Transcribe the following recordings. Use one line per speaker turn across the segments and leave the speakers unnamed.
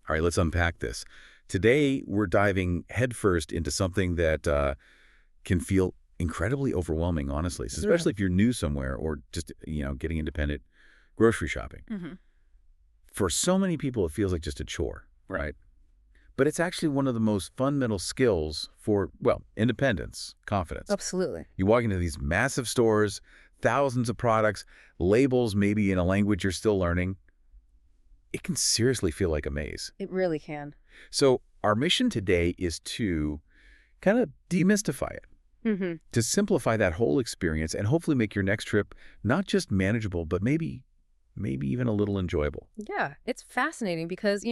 All right, let's unpack this. Today, we're diving headfirst into something that can feel incredibly overwhelming, honestly, so
Yeah.
especially if you're new somewhere or just, getting independent grocery shopping.
hmm
For so many people, it feels like just a chore,
Right.
right? But it's actually one of the most fundamental skills for, well, independence, confidence.
Absolutely.
You walk into these massive stores, thousands of products, labels maybe in a language you're still learning. It can seriously feel like a maze.
It really can.
So our mission today is to kind of demystify it,
hmm
to simplify that whole experience and hopefully make your next trip not just manageable, but maybe even a little enjoyable.
Yeah, it's fascinating because,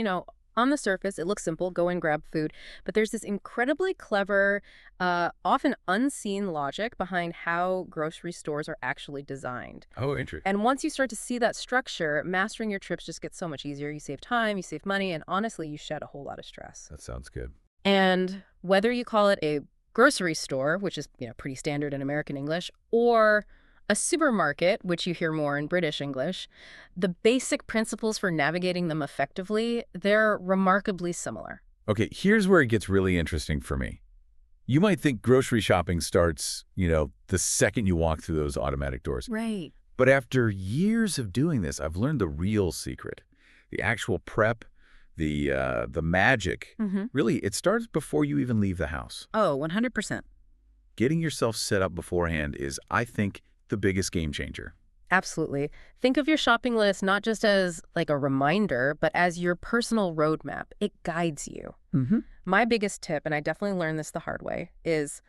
on the surface, it looks simple, go and grab food. But there's this incredibly clever, often unseen logic behind how grocery stores are actually designed.
Oh, interesting.
And once you start to see that structure, mastering your trips just gets so much easier. You save time, you save money, and honestly, you shed a whole lot of stress.
That sounds good.
And whether you call it a grocery store, which is, pretty standard in American English, or a supermarket, which you hear more in British English, the basic principles for navigating them effectively, they're remarkably similar.
Okay, here's where it gets really interesting for me. You might think grocery shopping starts, the second you walk through those automatic doors.
Right.
But after years of doing this, I've learned the real secret. The actual prep, the magic. Really, it starts before you even leave the house.
Oh, 100%.
Getting yourself set up beforehand is, I think, the biggest game changer.
Absolutely. Think of your shopping list not just as like a reminder, but as your personal roadmap. It guides you. My biggest tip, and I definitely learned this the hard way, is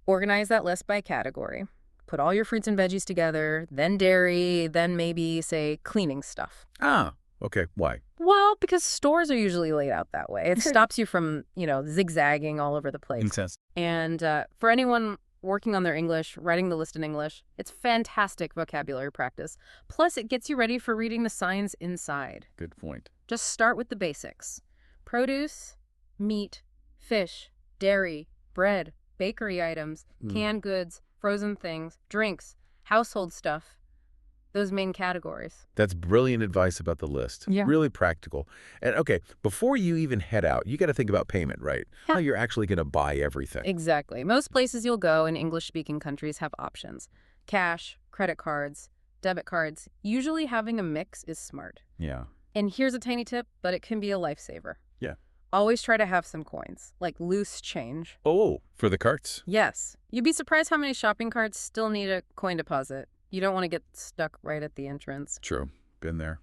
organize that list by category. Put all your fruits and veggies together, then dairy, then maybe, say, cleaning stuff.
Ah, okay. Why?
Well, because stores are usually laid out that way. It stops you from, zigzagging all over the place.
Makes sense.
And for anyone working on their English, writing the list in English, it's fantastic vocabulary practice. Plus, it gets you ready for reading the signs inside.
Good point.
Just start with the basics. Produce, meat, fish, dairy, bread, bakery items, canned goods, frozen things, drinks, household stuff. Those main categories.
That's brilliant advice about the list.
Yeah.
Really practical. And okay, before you even head out, you got to think about payment, right?
Yeah.
How you're actually going to buy everything.
Exactly. Most places you'll go in English-speaking countries have options. Cash, credit cards, debit cards. Usually having a mix is smart.
Yeah.
And here's a tiny tip, but it can be a lifesaver.
Yeah.
Always try to have some coins, like loose change.
Oh, for the carts.
Yes. You'd be surprised how many shopping carts still need a coin deposit. You don't want to get stuck right at the entrance.
True. Been there.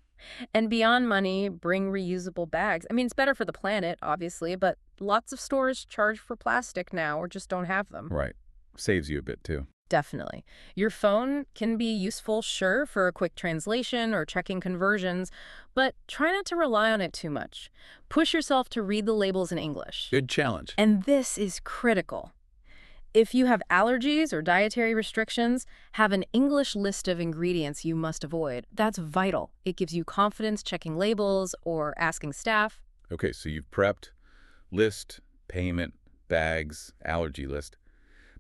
And beyond money, bring reusable bags. I mean, it's better for the planet, obviously, but lots of stores charge for plastic now or just don't have them.
Right. Saves you a bit, too.
Definitely. Your phone can be useful, sure, for a quick translation or checking conversions, but try not to rely on it too much. Push yourself to read the labels in English.
Good challenge.
And this is critical. If you have allergies or dietary restrictions, have an English list of ingredients you must avoid. That's vital. It gives you confidence checking labels or asking staff.
Okay, so you've prepped, list, payment, bags, allergy list.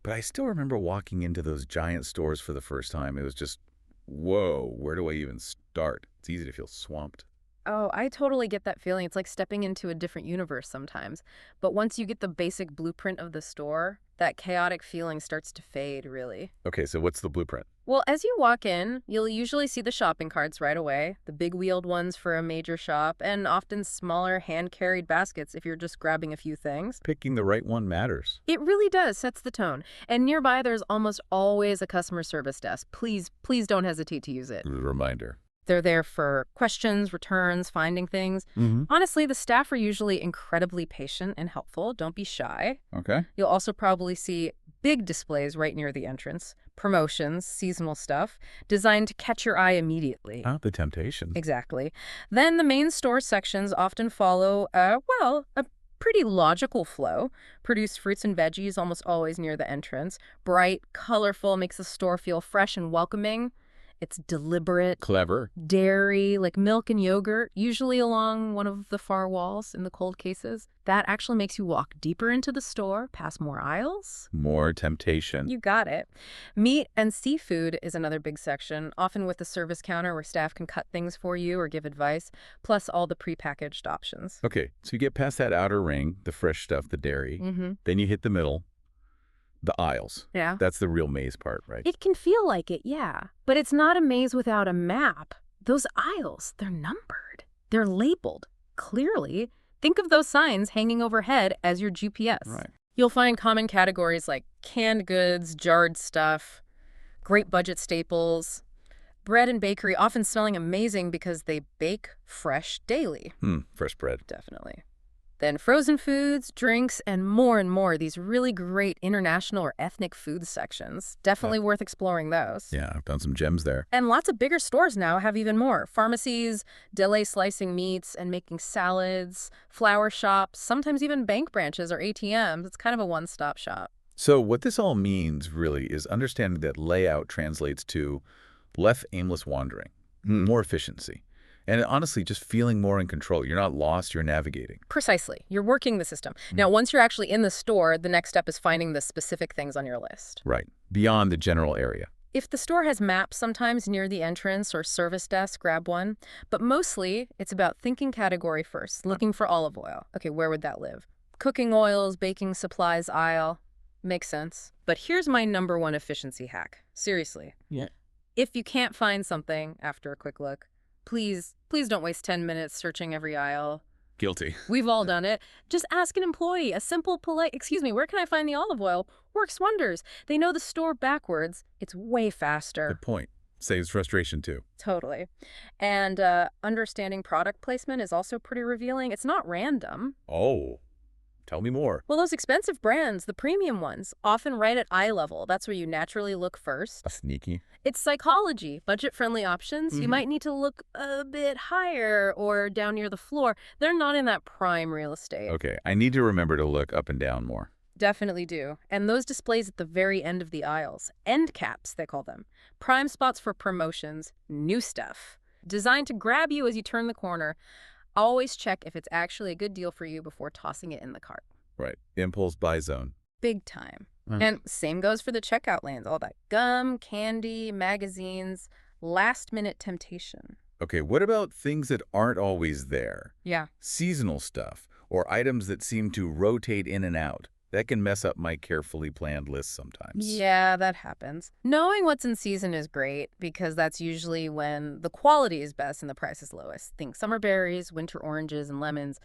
But I still remember walking into those giant stores for the first time. It was just, whoa, where do I even start? It's easy to feel swamped.
Oh, I totally get that feeling. It's like stepping into a different universe sometimes. But once you get the basic blueprint of the store, that chaotic feeling starts to fade, really.
Okay, so what's the blueprint?
Well, as you walk in, you'll usually see the shopping carts right away, the big-wheeled ones for a major shop, and often smaller hand-carried baskets if you're just grabbing a few things.
Picking the right one matters.
It really does, sets the tone. And nearby, there's almost always a customer service desk. Please don't hesitate to use it.
Reminder.
They're there for questions, returns, finding things. Honestly, the staff are usually incredibly patient and helpful. Don't be shy.
Okay.
You'll also probably see big displays right near the entrance, promotions, seasonal stuff, designed to catch your eye immediately.
Ah, the temptation.
Exactly. Then the main store sections often follow, a pretty logical flow. Produce fruits and veggies almost always near the entrance. Bright, colorful, makes the store feel fresh and welcoming. It's deliberate.
Clever.
Dairy, like milk and yogurt, usually along one of the far walls in the cold cases. That actually makes you walk deeper into the store, past more aisles.
More temptation.
You got it. Meat and seafood is another big section, often with the service counter where staff can cut things for you or give advice, plus all the prepackaged options.
Okay, so you get past that outer ring, the fresh stuff, the dairy. Then you hit the middle, the aisles.
Yeah.
That's the real maze part, right?
It can feel like it, yeah. But it's not a maze without a map. Those aisles, they're numbered. They're labeled, clearly. Think of those signs hanging overhead as your GPS.
Right.
You'll find common categories like canned goods, jarred stuff, great budget staples, bread and bakery, often smelling amazing because they bake fresh daily.
Fresh bread.
Definitely. Then frozen foods, drinks, and more, these really great international or ethnic food sections. Definitely worth exploring those.
Yeah, I've done some gems there.
And lots of bigger stores now have even more. Pharmacies, deli slicing meats and making salads, flower shops, sometimes even bank branches or ATMs. It's kind of a one-stop shop.
So what this all means, really, is understanding that layout translates to less aimless wandering, more efficiency. And honestly, just feeling more in control. You're not lost, you're navigating.
Precisely. You're working the system. Now, once you're actually in the store, the next step is finding the specific things on your list.
Right. Beyond the general area.
If the store has maps sometimes near the entrance or service desk, grab one. But mostly, it's about thinking category first, looking for olive oil. Okay, where would that live? Cooking oils, baking supplies aisle. Makes sense. But here's my #1 efficiency hack. Seriously.
Yeah.
If you can't find something after a quick look, please don't waste 10 minutes searching every aisle.
Guilty.
We've all done it. Just ask an employee. A simple, polite, "Excuse me, where can I find the olive oil?" works wonders. They know the store backwards. It's way faster.
Good point. Saves frustration, too.
Totally. And understanding product placement is also pretty revealing. It's not random.
Oh, tell me more.
Well, those expensive brands, the premium ones, often right at eye level. That's where you naturally look first.
Sneaky.
It's psychology. Budget-friendly options, you might need to look a bit higher or down near the floor. They're not in that prime real estate.
Okay, I need to remember to look up and down more.
Definitely do. And those displays at the very end of the aisles, end caps, they call them. Prime spots for promotions, new stuff. Designed to grab you as you turn the corner. Always check if it's actually a good deal for you before tossing it in the cart.
Right. Impulse buy zone.
Big time. And same goes for the checkout lanes. All that gum, candy, magazines, last-minute temptation.
Okay, what about things that aren't always there?
Yeah.
Seasonal stuff, or items that seem to rotate in and out. That can mess up my carefully planned list sometimes.
Yeah, that happens. Knowing what's in season is great because that's usually when the quality is best and the price is lowest. Think summer berries, winter oranges, and lemons.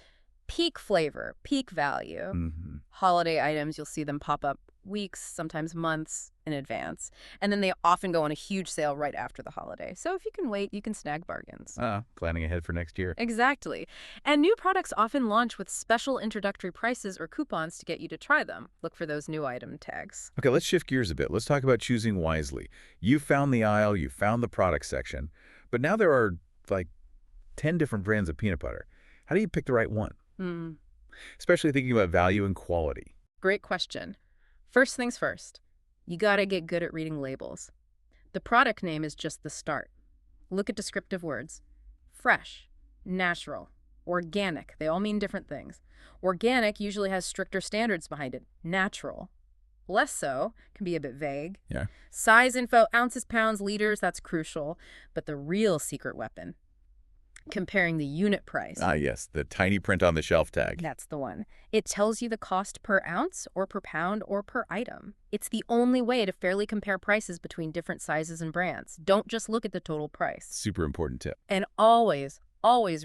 Peak flavor, peak value. Holiday items, you'll see them pop up weeks, sometimes months in advance. And then they often go on a huge sale right after the holiday. So if you can wait, you can snag bargains.
Planning ahead for next year.
Exactly. And new products often launch with special introductory prices or coupons to get you to try them. Look for those new item tags.
Okay, let's shift gears a bit. Let's talk about choosing wisely. You found the aisle, you found the product section, but now there are like 10 different brands of peanut butter. How do you pick the right one? Especially thinking about value and quality.
Great question. First things first, you gotta get good at reading labels. The product name is just the start. Look at descriptive words. Fresh, natural, organic. They all mean different things. Organic usually has stricter standards behind it. Natural, less so, can be a bit vague.
Yeah.
Size info, ounces, pounds, liters, that's crucial. But the real secret weapon, comparing the unit price.
Yes, the tiny print on the shelf tag.
That's the one. It tells you the cost per ounce or per pound or per item. It's the only way to fairly compare prices between different sizes and brands. Don't just look at the total price.
Super important tip.
And always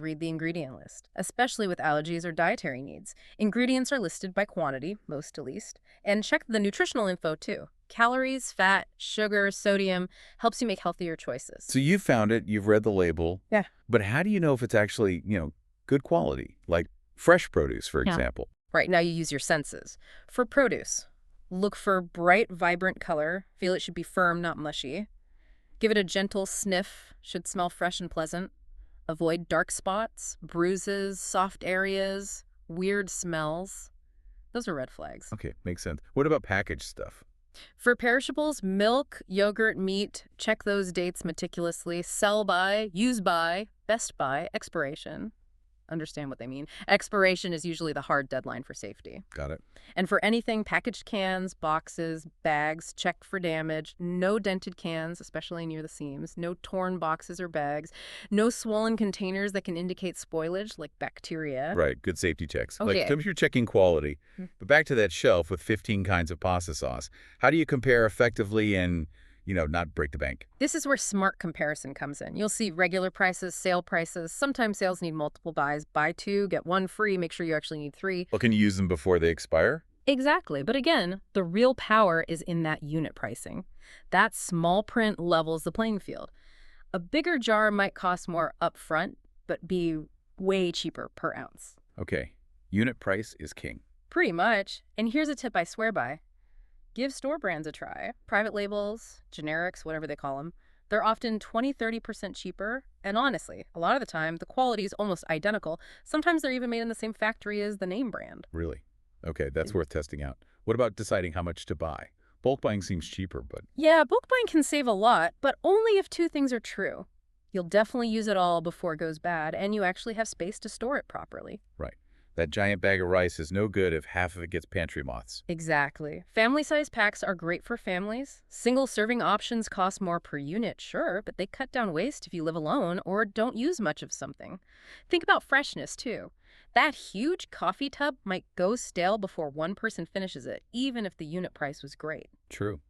read the ingredient list, especially with allergies or dietary needs. Ingredients are listed by quantity, most to least. And check the nutritional info too. Calories, fat, sugar, sodium, helps you make healthier choices.
So you found it, you've read the label.
Yeah.
But how do you know if it's actually, good quality? Like fresh produce, for example.
Right, now you use your senses. For produce, look for bright, vibrant color. Feel it should be firm, not mushy. Give it a gentle sniff. Should smell fresh and pleasant. Avoid dark spots, bruises, soft areas, weird smells. Those are red flags.
Okay, makes sense. What about packaged stuff?
For perishables, milk, yogurt, meat, check those dates meticulously. Sell by, use by, best by, expiration. Understand what they mean. Expiration is usually the hard deadline for safety.
Got it.
And for anything, packaged cans, boxes, bags, check for damage. No dented cans, especially near the seams. No torn boxes or bags. No swollen containers that can indicate spoilage, like bacteria.
Right, good safety checks.
Okay.
Like, if you're checking quality. But back to that shelf with 15 kinds of pasta sauce. How do you compare effectively and, not break the bank?
This is where smart comparison comes in. You'll see regular prices, sale prices. Sometimes sales need multiple buys. Buy two, get one free. Make sure you actually need three.
Well, can you use them before they expire?
Exactly. But again, the real power is in that unit pricing. That small print levels the playing field. A bigger jar might cost more upfront, but be way cheaper per ounce.
Okay, unit price is king.
Pretty much. And here's a tip I swear by. Give store brands a try. Private labels, generics, whatever they call them. They're often 20–30% cheaper. And honestly, a lot of the time, the quality is almost identical. Sometimes they're even made in the same factory as the name brand.
Really? Okay, that's worth testing out. What about deciding how much to buy? Bulk buying seems cheaper, but...
Yeah, bulk buying can save a lot, but only if two things are true. You'll definitely use it all before it goes bad, and you actually have space to store it properly.
Right. That giant bag of rice is no good if half of it gets pantry moths.
Exactly. Family-sized packs are great for families. Single-serving options cost more per unit, sure, but they cut down waste if you live alone or don't use much of something. Think about freshness, too. That huge coffee tub might go stale before one person finishes it, even if the unit price was great.
True.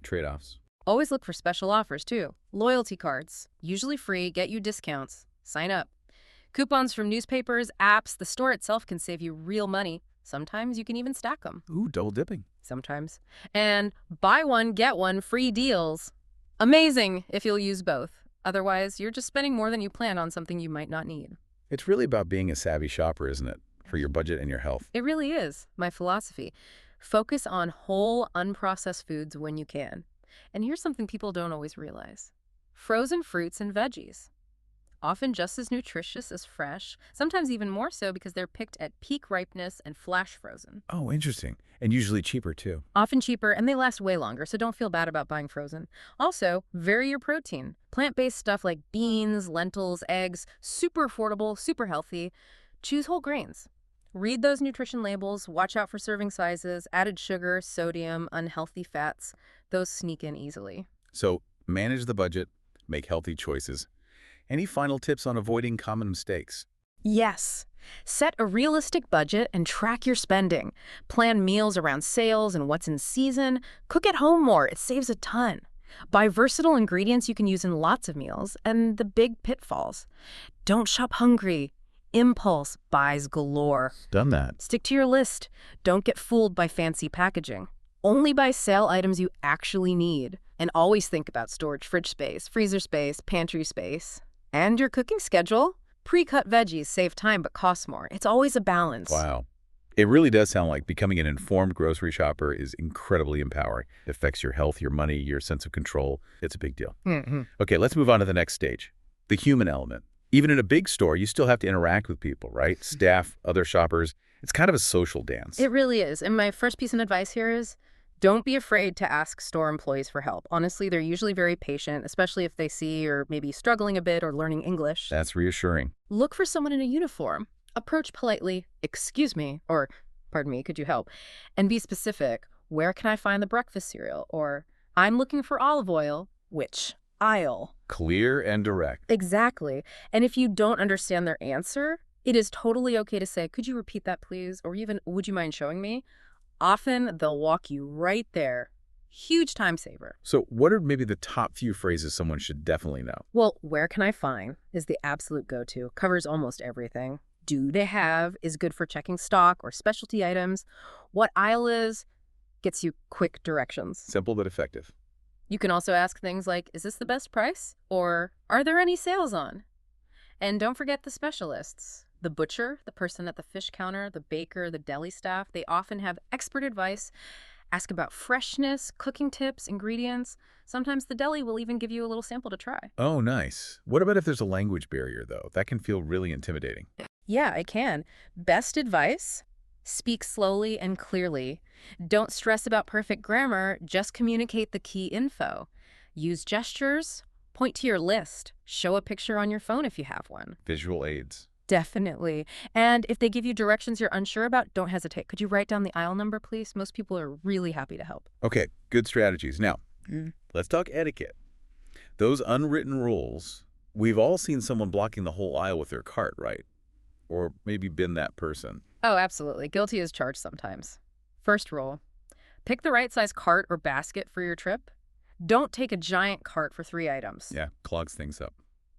Trade-offs.
Always look for special offers, too. Loyalty cards, usually free, get you discounts. Sign up. Coupons from newspapers, apps, the store itself can save you real money. Sometimes you can even stack them.
Ooh, double dipping.
Sometimes. And buy one, get one, free deals. Amazing if you'll use both. Otherwise, you're just spending more than you plan on something you might not need.
It's really about being a savvy shopper, isn't it? For your budget and your health.
It really is, my philosophy. Focus on whole, unprocessed foods when you can. And here's something people don't always realize. Frozen fruits and veggies. Often just as nutritious as fresh, sometimes even more so because they're picked at peak ripeness and flash frozen.
Oh, interesting. And usually cheaper, too.
Often cheaper, and they last way longer, so don't feel bad about buying frozen. Also, vary your protein. Plant-based stuff like beans, lentils, eggs, super affordable, super healthy. Choose whole grains. Read those nutrition labels, watch out for serving sizes, added sugar, sodium, unhealthy fats. Those sneak in easily.
So, manage the budget, make healthy choices. Any final tips on avoiding common mistakes?
Yes. Set a realistic budget and track your spending. Plan meals around sales and what's in season. Cook at home more. It saves a ton. Buy versatile ingredients you can use in lots of meals. And the big pitfalls. Don't shop hungry. Impulse buys galore.
Done that.
Stick to your list. Don't get fooled by fancy packaging. Only buy sale items you actually need. And always think about storage, fridge space, freezer space, pantry space. And your cooking schedule. Pre-cut veggies save time but cost more. It's always a balance.
Wow. It really does sound like becoming an informed grocery shopper is incredibly empowering. It affects your health, your money, your sense of control. It's a big deal. Okay, let's move on to the next stage. The human element. Even in a big store, you still have to interact with people, right? Staff, other shoppers. It's kind of a social dance.
It really is. And my first piece of advice here is don't be afraid to ask store employees for help. Honestly, they're usually very patient, especially if they see you're maybe struggling a bit or learning English.
That's reassuring.
Look for someone in a uniform. Approach politely, excuse me, or pardon me, could you help? And be specific. Where can I find the breakfast cereal? Or I'm looking for olive oil. Which aisle?
Clear and direct.
Exactly. And if you don't understand their answer, it is totally okay to say, could you repeat that, please? Or even, would you mind showing me? Often, they'll walk you right there. Huge time saver.
So what are maybe the top few phrases someone should definitely know?
Well, where can I find is the absolute go-to. Covers almost everything. Do they have is good for checking stock or specialty items. What aisle is gets you quick directions.
Simple but effective.
You can also ask things like, is this the best price? Or are there any sales on? And don't forget the specialists. The butcher, the person at the fish counter, the baker, the deli staff, they often have expert advice. Ask about freshness, cooking tips, ingredients. Sometimes the deli will even give you a little sample to try.
Oh, nice. What about if there's a language barrier, though? That can feel really intimidating.
Yeah, it can. Best advice, Speak slowly and clearly. Don't stress about perfect grammar, just communicate the key info. Use gestures, point to your list, show a picture on your phone if you have one.
Visual aids.
Definitely. And if they give you directions you're unsure about, don't hesitate. Could you write down the aisle number, please? Most people are really happy to help.
Okay, good strategies. Now, let's talk etiquette. Those unwritten rules, we've all seen someone blocking the whole aisle with their cart, right? Or maybe been that person.
Oh, absolutely. Guilty as charged sometimes. First rule, pick the right size cart or basket for your trip. Don't take a giant cart for 3 items.
Yeah, clogs things up.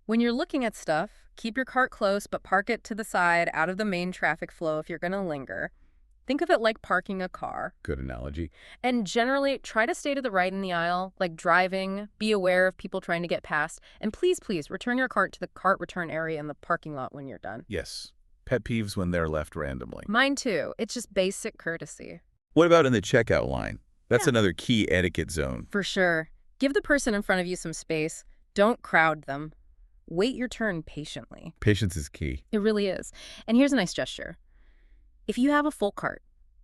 When you're looking at stuff, keep your cart close, but park it to the side, out of the main traffic flow if you're going to linger. Think of it like parking a car.
Good analogy.
And generally, try to stay to the right in the aisle, like driving. Be aware of people trying to get past. And please, please, return your cart to the cart return area in the parking lot when you're done.
Yes. Pet peeves when they're left randomly.
Mine too. It's just basic courtesy.
What about in the checkout line? That's
Yeah.
another key etiquette zone.
For sure. Give the person in front of you some space. Don't crowd them. Wait your turn patiently.
Patience is key.
It really is. And here's a nice gesture. If you have a full cart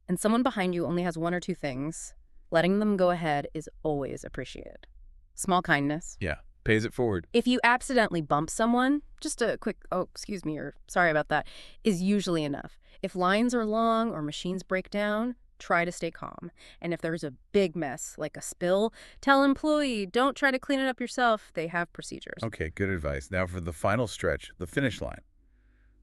and someone behind you only has 1 or 2 things, letting them go ahead is always appreciated. Small kindness.
Yeah, pays it forward.
If you accidentally bump someone, just a quick, oh, excuse me, or sorry about that, is usually enough. If lines are long or machines break down, try to stay calm. And if there's a big mess, like a spill, tell employee, don't try to clean it up yourself. They have procedures.
Okay, good advice. Now for the final stretch, the finish line.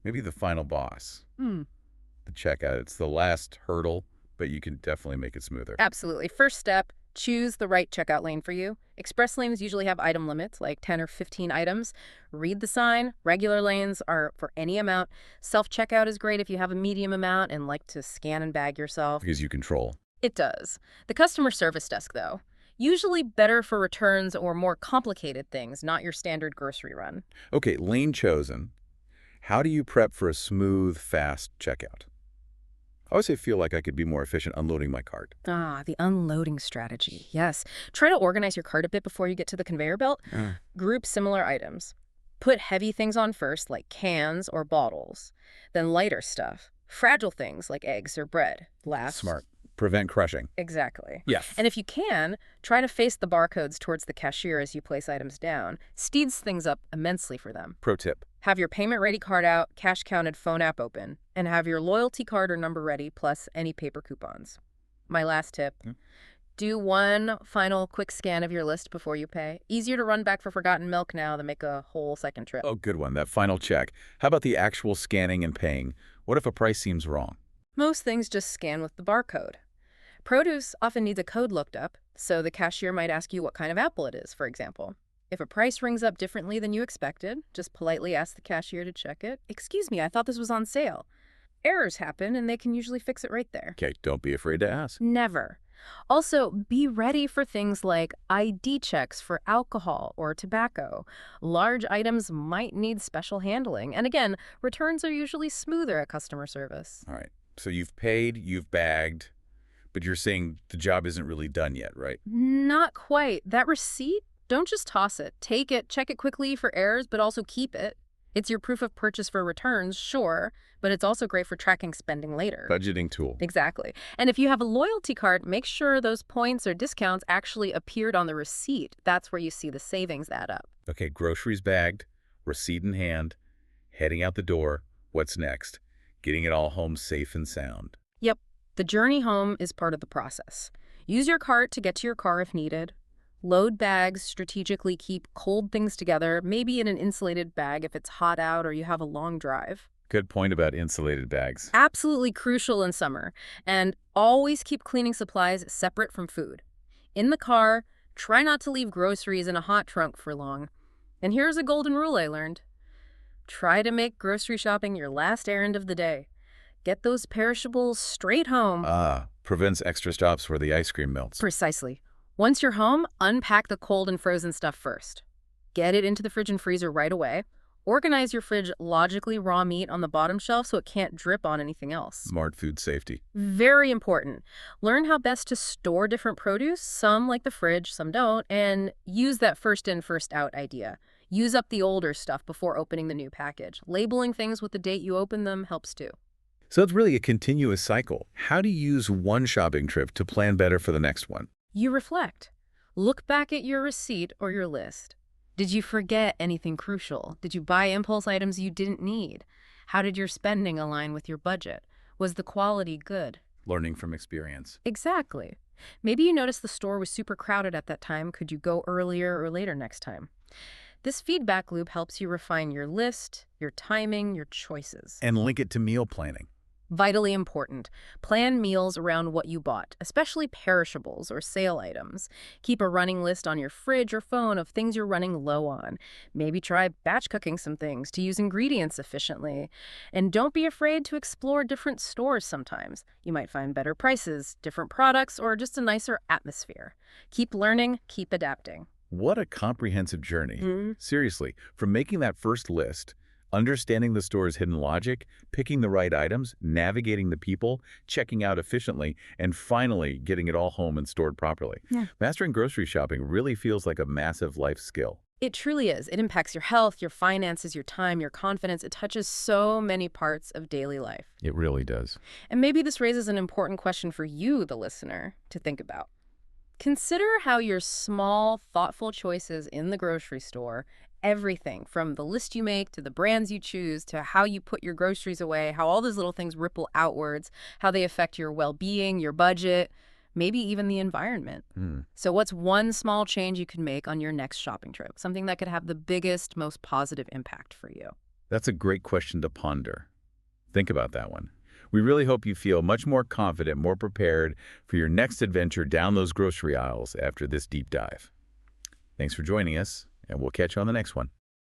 Maybe the final boss. The checkout. It's the last hurdle, but you can definitely make it smoother.
Absolutely. First step, choose the right checkout lane for you. Express lanes usually have item limits, like 10 or 15 items. Read the sign. Regular lanes are for any amount. Self-checkout is great if you have a medium amount and like to scan and bag yourself.
Because you control.
It does. The customer service desk, though, usually better for returns or more complicated things, not your standard grocery run.
Okay, lane chosen. How do you prep for a smooth, fast checkout? I always feel like I could be more efficient unloading my cart.
Ah, the unloading strategy. Yes. Try to organize your cart a bit before you get to the conveyor belt. Group similar items. Put heavy things on first, like cans or bottles. Then lighter stuff. Fragile things like eggs or bread. Last.
Smart. Prevent crushing.
Exactly.
Yes.
And if you can, try to face the barcodes towards the cashier as you place items down. Speeds things up immensely for them.
Pro tip.
Have your payment-ready card out, cash-counted phone app open, and have your loyalty card or number ready, plus any paper coupons. My last tip, do one final quick scan of your list before you pay. Easier to run back for forgotten milk now than make a whole second trip.
Oh, good one. That final check. How about the actual scanning and paying? What if a price seems wrong?
Most things just scan with the barcode. Produce often needs a code looked up, so the cashier might ask you what kind of apple it is, for example. If a price rings up differently than you expected, just politely ask the cashier to check it. Excuse me, I thought this was on sale. Errors happen, and they can usually fix it right there.
Okay, don't be afraid to ask.
Never. Also, be ready for things like ID checks for alcohol or tobacco. Large items might need special handling. And again, returns are usually smoother at customer service.
All right, so you've paid, you've bagged, but you're saying the job isn't really done yet, right?
Not quite. That receipt? Don't just toss it. Take it, check it quickly for errors, but also keep it. It's your proof of purchase for returns, sure, but it's also great for tracking spending later.
Budgeting tool.
Exactly. And if you have a loyalty card, make sure those points or discounts actually appeared on the receipt. That's where you see the savings add up.
Okay, groceries bagged, receipt in hand, heading out the door. What's next? Getting it all home safe and sound.
Yep. The journey home is part of the process. Use your cart to get to your car if needed. Load bags, strategically keep cold things together, maybe in an insulated bag if it's hot out or you have a long drive.
Good point about insulated bags.
Absolutely crucial in summer. And always keep cleaning supplies separate from food. In the car, try not to leave groceries in a hot trunk for long. And here's a golden rule I learned. Try to make grocery shopping your last errand of the day. Get those perishables straight home.
Prevents extra stops where the ice cream melts.
Precisely. Once you're home, unpack the cold and frozen stuff first. Get it into the fridge and freezer right away. Organize your fridge logically raw meat on the bottom shelf so it can't drip on anything else.
Smart food safety.
Very important. Learn how best to store different produce. Some like the fridge, some don't. And use that first in, first out idea. Use up the older stuff before opening the new package. Labeling things with the date you open them helps too.
So it's really a continuous cycle. How do you use one shopping trip to plan better for the next one?
You reflect. Look back at your receipt or your list. Did you forget anything crucial? Did you buy impulse items you didn't need? How did your spending align with your budget? Was the quality good?
Learning from experience.
Exactly. Maybe you noticed the store was super crowded at that time. Could you go earlier or later next time? This feedback loop helps you refine your list, your timing, your choices.
And link it to meal planning.
Vitally important. Plan meals around what you bought, especially perishables or sale items. Keep a running list on your fridge or phone of things you're running low on. Maybe try batch cooking some things to use ingredients efficiently. And don't be afraid to explore different stores sometimes. You might find better prices, different products, or just a nicer atmosphere. Keep learning, keep adapting.
What a comprehensive journey.
Mhm.
Seriously, from making that first list, understanding the store's hidden logic, picking the right items, navigating the people, checking out efficiently, and finally getting it all home and stored properly.
Yeah.
Mastering grocery shopping really feels like a massive life skill.
It truly is. It impacts your health, your finances, your time, your confidence. It touches so many parts of daily life.
It really does.
And maybe this raises an important question for you, the listener, to think about. Consider how your small, thoughtful choices in the grocery store, everything from the list you make to the brands you choose to how you put your groceries away, how all those little things ripple outwards, how they affect your well-being, your budget, maybe even the environment. So what's one small change you could make on your next shopping trip? Something that could have the biggest, most positive impact for you.
That's a great question to ponder. Think about that one. We really hope you feel much more confident, more prepared for your next adventure down those grocery aisles after this deep dive. Thanks for joining us, and we'll catch you on the next one.